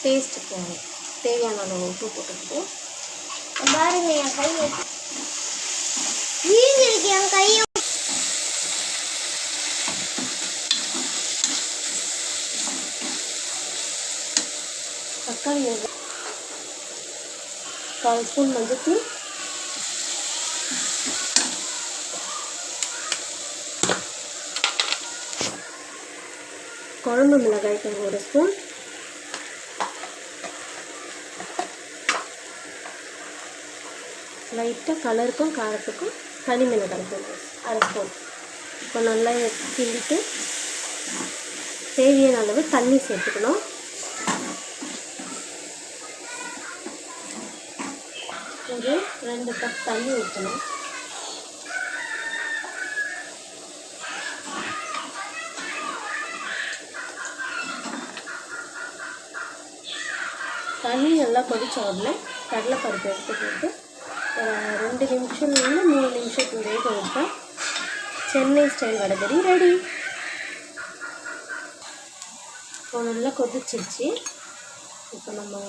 டேஸ்ட்டுக்கு தேவையான அளவு உப்பு போட்டுக்கிட்டு பாருங்க என் கை வீங்கிருக்கு என் கையை. தக்காளி 1/4 ஸ்பூன் மஞ்சள்தூள், குழம்பு மிளகாய் தூள் 1 ஸ்பூன், லைட்டாக கலருக்கும் காரத்துக்கும் தனி மிளகாய் தூள் 1/2 ஸ்பூன். இப்போ நல்லா கிண்டிட்டு தேவையான அளவு தண்ணி சேர்த்துக்கணும். ஒரு 2 கப் தண்ணி ஊற்றணும். தண்ணி நல்லா கொதிச்ச உடனே கடலைப்பருப்பு எடுத்து போட்டு 2 நிமிஷம்லேருந்து 3 நிமிஷத்துக்கு வேக விட்டா சென்னை ஸ்டைல் வடைகறி ரெடி. இப்போ நல்லா கொதிச்சிருச்சு. இப்போ நம்ம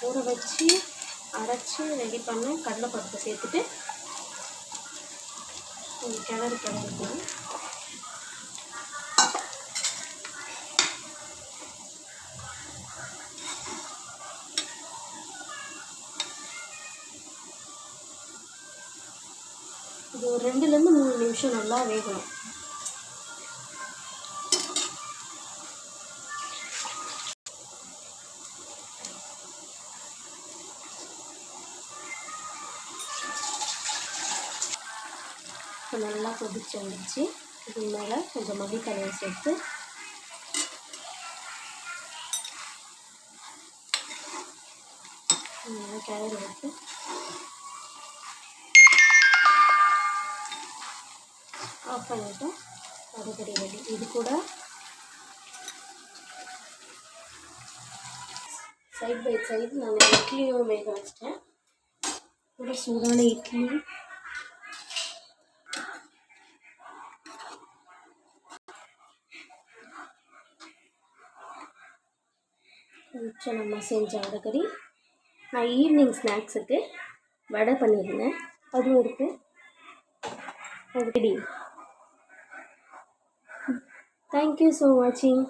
ஊற வச்சு அரைச்சி ரெடி பண்ண கடலைப்பருப்பு சேர்த்துட்டு ஒரு கிளறிக்கணும். இது ஒரு 2லேருந்து 3 நிமிஷம் நல்லா வேகணும். இப்போ நல்லா கொதிச்சு வந்துடுச்சு. இது மேலே கொஞ்சம் மல்லித்தலையை சேர்த்து கிளறி வச்சு ஆஃப் பண்ணிவிட்டு வடைகறி ரெடி. இது கூட சைட் பை சைடு நான் இட்லியும் வேக வச்சிட்டேன். கூட சூடான இட்லி, கொஞ்சம் நம்ம செஞ்ச வடைகறி. நான் ஈவினிங் ஸ்நாக்ஸுக்கு வடை பண்ணியிருந்தேன், அதுவும் இருக்குது. அது ரெடி. தேங்க்யூ ஸோ வாட்சிங்.